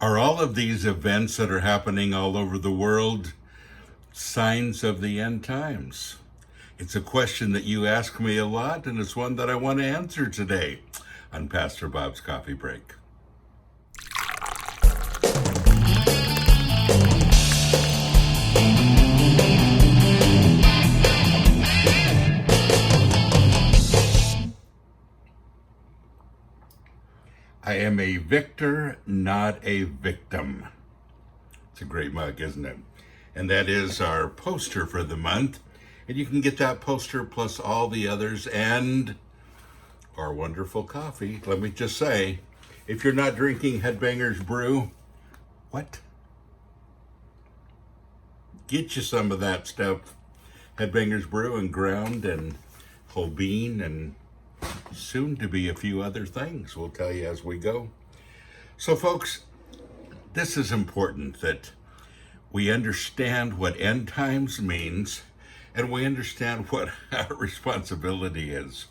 Are all of these events that are happening all over the world signs of the end times? It's a question that you ask me a lot, and it's one that I want to answer today on Pastor Bob's Coffee Break. I am a victor, not a victim. It's a great mug, isn't it? And that is our poster for the month. And you can get that poster plus all the others and our wonderful coffee. Let me just say, if you're not drinking Headbangers Brew, what? Get you some of that stuff. Headbangers Brew and ground and whole bean and soon to be a few other things. We'll tell you as we go. So folks, this is important that we understand what end times means and we understand what our responsibility is.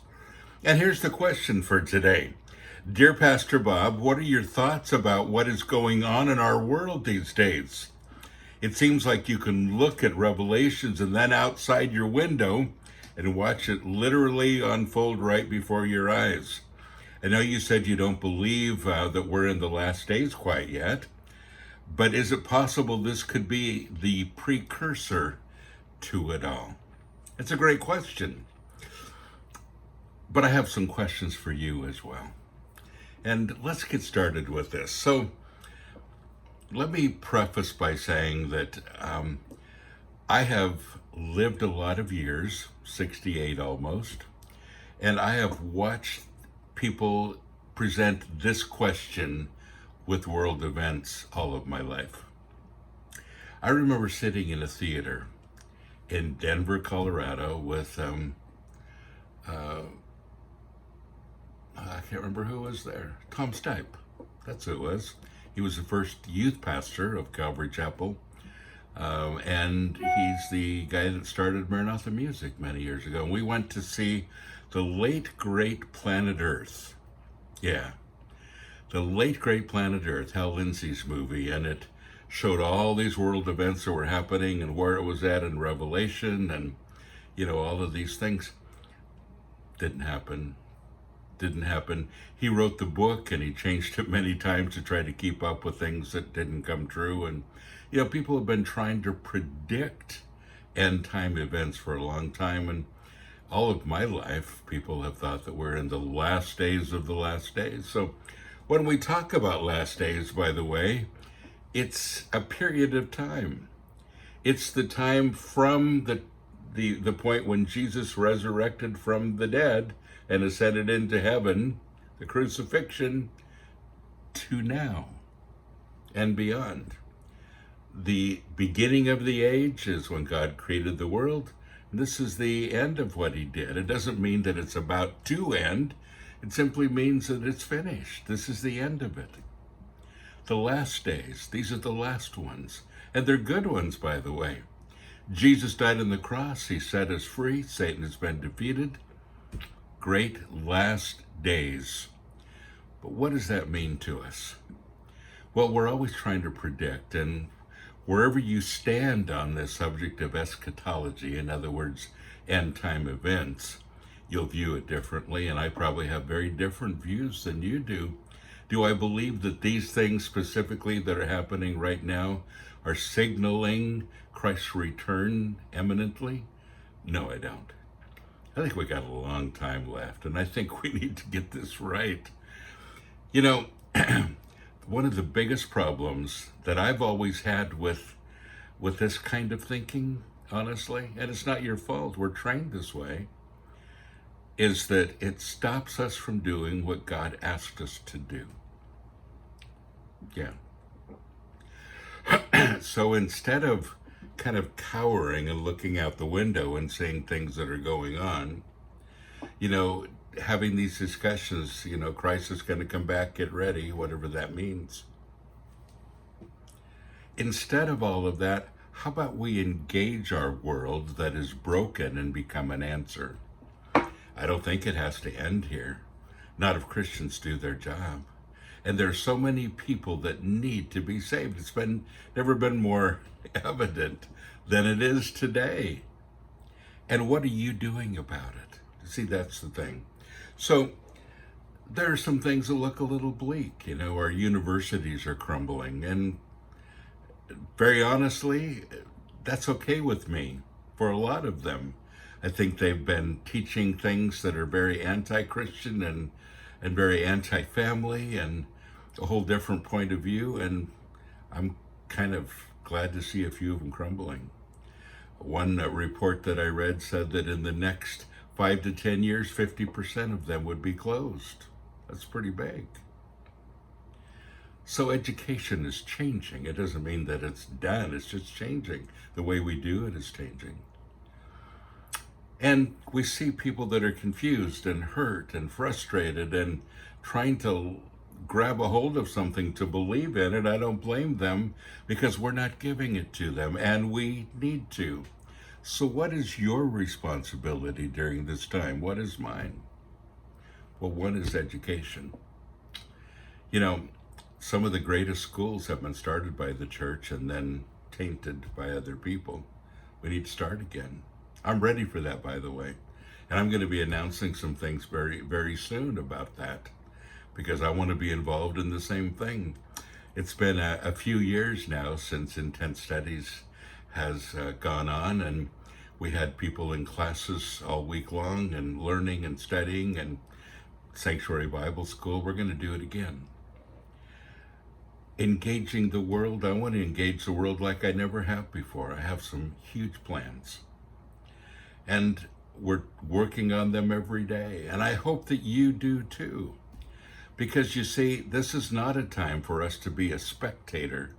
And here's the question for today. Dear Pastor Bob, what are your thoughts about what is going on in our world these days? It seems like you can look at Revelations and then outside your window and watch it literally unfold right before your eyes. I know you said you don't believe that we're in the last days quite yet, but is it possible this could be the precursor to it all? It's a great question. But I have some questions for you as well. And let's get started with this. So let me preface by saying that I have lived a lot of years, 68 almost, and I have watched people present this question with world events all of my life. I remember sitting in a theater in Denver, Colorado with, I can't remember who was there, Tom Stipe, that's who it was. He was the first youth pastor of Calvary Chapel. And he's the guy that started Maranatha Music many years ago. And we went to see the late, great Planet Earth. Yeah, the late, great Planet Earth, Hal Lindsey's movie. And it showed all these world events that were happening and where it was at in Revelation and, you know, all of these things. Didn't happen. He wrote the book and he changed it many times to try to keep up with things that didn't come true. And you know, people have been trying to predict end time events for a long time, and all of my life, people have thought that we're in the last days of the last days. So when we talk about last days, by the way, it's a period of time. It's the time from the point when Jesus resurrected from the dead and ascended into heaven, the crucifixion, to now and beyond. The beginning of the age is when God created the world. This is the end of what he did. It doesn't mean that it's about to end. It simply means that it's finished. This is the end of it. The last days, these are the last ones. And they're good ones, by the way. Jesus died on the cross. He set us free. Satan has been defeated. Great last days. But what does that mean to us? Well, we're always trying to predict, and wherever you stand on this subject of eschatology, in other words, end time events, you'll view it differently, and I probably have very different views than you do. Do I believe that these things specifically that are happening right now are signaling Christ's return imminently? No, I don't. I think we got a long time left, and I think we need to get this right. You know, one of the biggest problems that I've always had with this kind of thinking, honestly, and it's not your fault, we're trained this way, is that it stops us from doing what God asked us to do. Yeah. So instead of kind of cowering and looking out the window and seeing things that are going on, you know, having these discussions, you know, Christ is going to come back, get ready, whatever that means. Instead of all of that, how about we engage our world that is broken and become an answer? I don't think it has to end here. Not if Christians do their job. And there's so many people that need to be saved. It's been never been more evident than it is today. And what are you doing about it? See, that's the thing. So there are some things that look a little bleak. Our universities are crumbling. And very honestly, that's okay with me for a lot of them. I think they've been teaching things that are very anti-Christian and very anti-family and a whole different point of view. And I'm kind of glad to see a few of them crumbling. One report that I read said that in the next 5 to 10 years, 50% of them would be closed. That's pretty big. So education is changing. It doesn't mean that it's done. It's just changing. The way we do it is changing. And we see people that are confused and hurt and frustrated and trying to grab a hold of something to believe in it. I don't blame them because we're not giving it to them, and we need to. So what is your responsibility during this time? What is mine? Well, one is education. Some of the greatest schools have been started by the church and then tainted by other people. We need to start again. I'm ready for that, by the way. And I'm going to be announcing some things very, very soon about that because I want to be involved in the same thing. It's been a few years now since Intense Studies has gone on, and we had people in classes all week long and learning and studying, and Sanctuary Bible School. We're going to do it again. Engaging the world. I want to engage the world like I never have before. I have some huge plans. And we're working on them every day. And I hope that you do too. Because you see, this is not a time for us to be a spectator.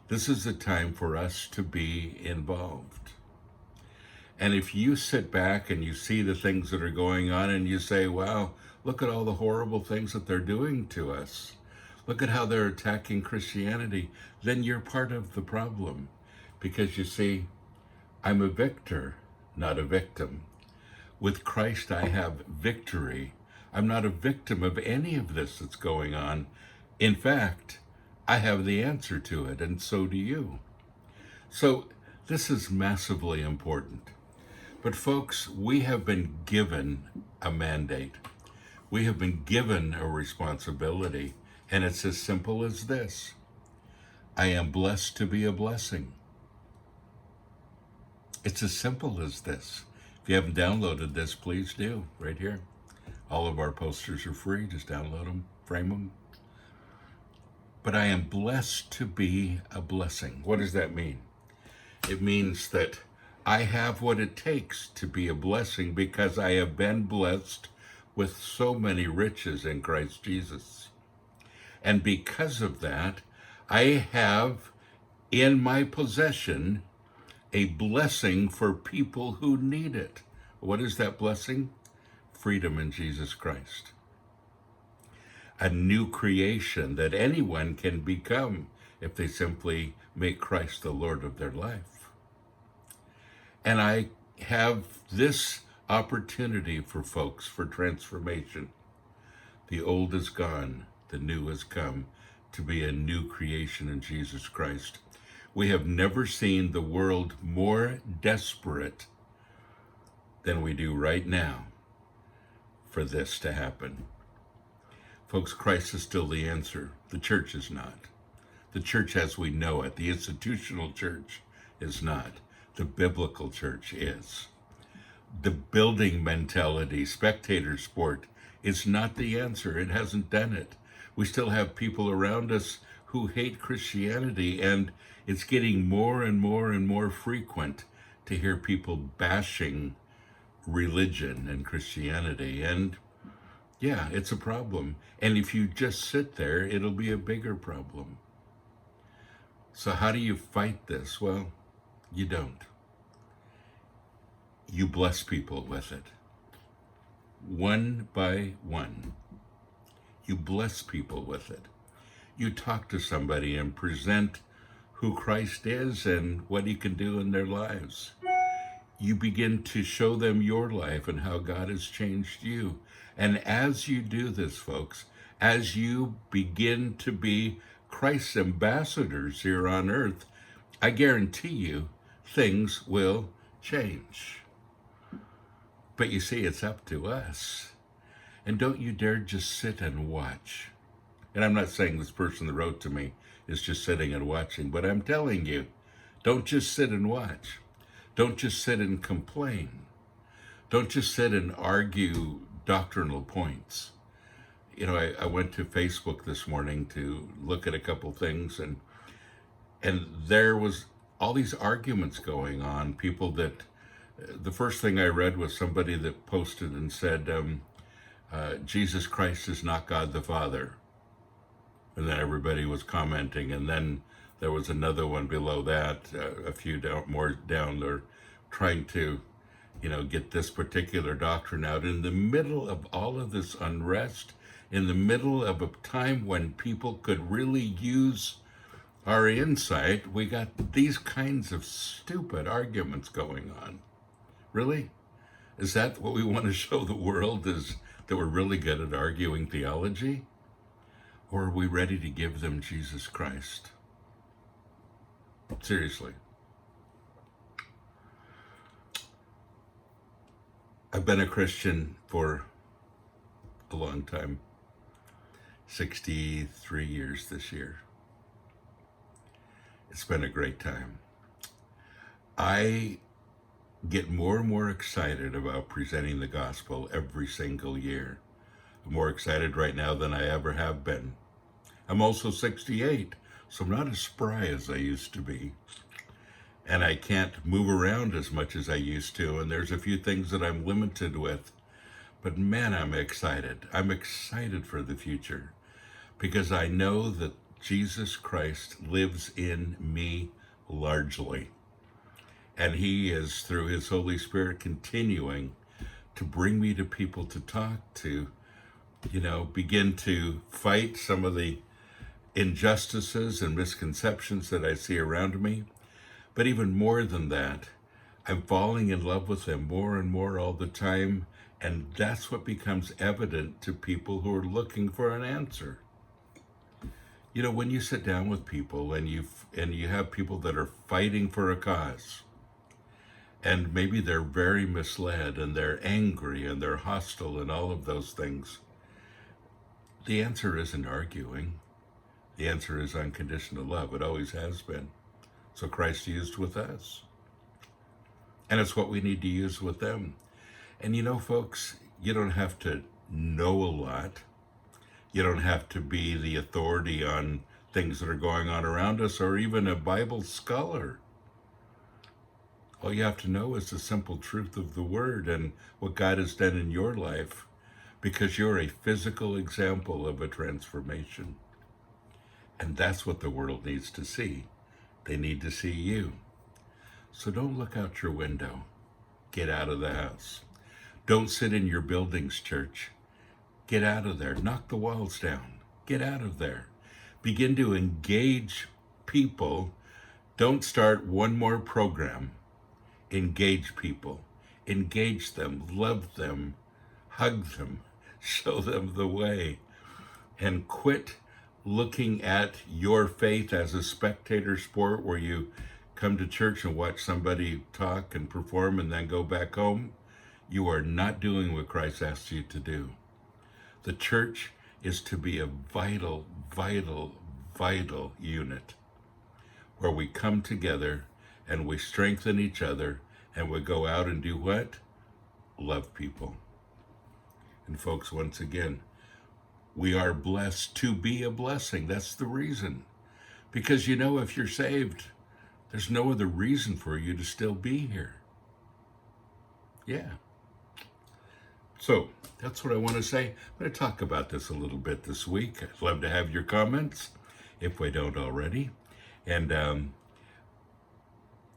This is a time for us to be involved. And if you sit back and you see the things that are going on and you say, wow, look at all the horrible things that they're doing to us. Look at how they're attacking Christianity. Then you're part of the problem. Because you see, I'm a victor, not a victim. With Christ, I have victory. I'm not a victim of any of this that's going on. In fact, I have the answer to it, and so do you. So this is massively important. But folks, we have been given a mandate. We have been given a responsibility, and it's as simple as this. I am blessed to be a blessing. It's as simple as this. If you haven't downloaded this, please do, right here. All of our posters are free. Just download them, frame them. But I am blessed to be a blessing. What does that mean? It means that I have what it takes to be a blessing because I have been blessed with so many riches in Christ Jesus. And because of that, I have in my possession a blessing for people who need it. What is that blessing? Freedom in Jesus Christ. A new creation that anyone can become if they simply make Christ the Lord of their life. And I have this opportunity for folks for transformation. The old is gone, the new has come, to be a new creation in Jesus Christ. We have never seen the world more desperate than we do right now for this to happen. Folks, Christ is still the answer. The church is not. The church as we know it, the institutional church, is not. The biblical church is. The building mentality, spectator sport, is not the answer. It hasn't done it. We still have people around us who hate Christianity, and it's getting more and more and more frequent to hear people bashing religion and Christianity. And yeah, it's a problem. And if you just sit there, it'll be a bigger problem. So how do you fight this? Well, you don't. You bless people with it. One by one. You bless people with it. You talk to somebody and present who Christ is and what he can do in their lives. You begin to show them your life and how God has changed you. And as you do this, folks, as you begin to be Christ's ambassadors here on earth, I guarantee you things will change. But you see, it's up to us. And don't you dare just sit and watch. And I'm not saying this person that wrote to me is just sitting and watching, but I'm telling you, don't just sit and watch. Don't just sit and complain. Don't just sit and argue doctrinal points. You know, I went to Facebook this morning to look at a couple things, and there was all these arguments going on. People that, the first thing I read was somebody that posted and said, Jesus Christ is not God the Father. And then everybody was commenting, and then there was another one below that, a few more down there, trying to, get this particular doctrine out in the middle of all of this unrest, in the middle of a time when people could really use our insight. We got these kinds of stupid arguments going on. Really? Is that what we want to show the world, is that we're really good at arguing theology? Or are we ready to give them Jesus Christ? Seriously. I've been a Christian for a long time. 63 years this year. It's been a great time. I get more and more excited about presenting the gospel every single year. I'm more excited right now than I ever have been. I'm also 68, so I'm not as spry as I used to be. And I can't move around as much as I used to, and there's a few things that I'm limited with. But man, I'm excited. I'm excited for the future, because I know that Jesus Christ lives in me largely. And he is, through his Holy Spirit, continuing to bring me to people to talk to, begin to fight some of the injustices and misconceptions that I see around me. But even more than that, I'm falling in love with him more and more all the time. And that's what becomes evident to people who are looking for an answer. When you sit down with people and you have people that are fighting for a cause, and maybe they're very misled and they're angry and they're hostile and all of those things, the answer isn't arguing. The answer is unconditional love. It always has been. So Christ used with us. And it's what we need to use with them. And folks, you don't have to know a lot. You don't have to be the authority on things that are going on around us, or even a Bible scholar. All you have to know is the simple truth of the word and what God has done in your life, because you're a physical example of a transformation. And that's what the world needs to see. They need to see you. So don't look out your window. Get out of the house. Don't sit in your buildings, church. Get out of there. Knock the walls down. Get out of there. Begin to engage people. Don't start one more program. Engage people. Engage them. Love them. Hug them. Show them the way. And quit looking at your faith as a spectator sport where you come to church and watch somebody talk and perform and then go back home. You are not doing what Christ asks you to do. The church is to be a vital, vital, vital unit where we come together and we strengthen each other and we go out and do what? Love people. And folks, once again, we are blessed to be a blessing. That's the reason. Because if you're saved, there's no other reason for you to still be here. Yeah. So that's what I want to say. I'm going to talk about this a little bit this week. I'd love to have your comments if we don't already. And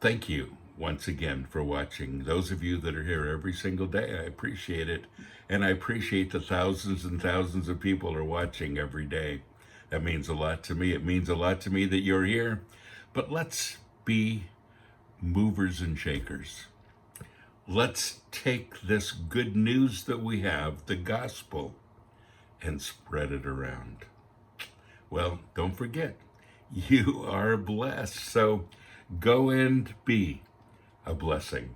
thank you once again for watching. Those of you that are here every single day, I appreciate it. And I appreciate the thousands and thousands of people who are watching every day. That means a lot to me. It means a lot to me that you're here. But let's be movers and shakers. Let's take this good news that we have, the gospel, and spread it around. Well, don't forget, you are blessed. So go and be a blessing.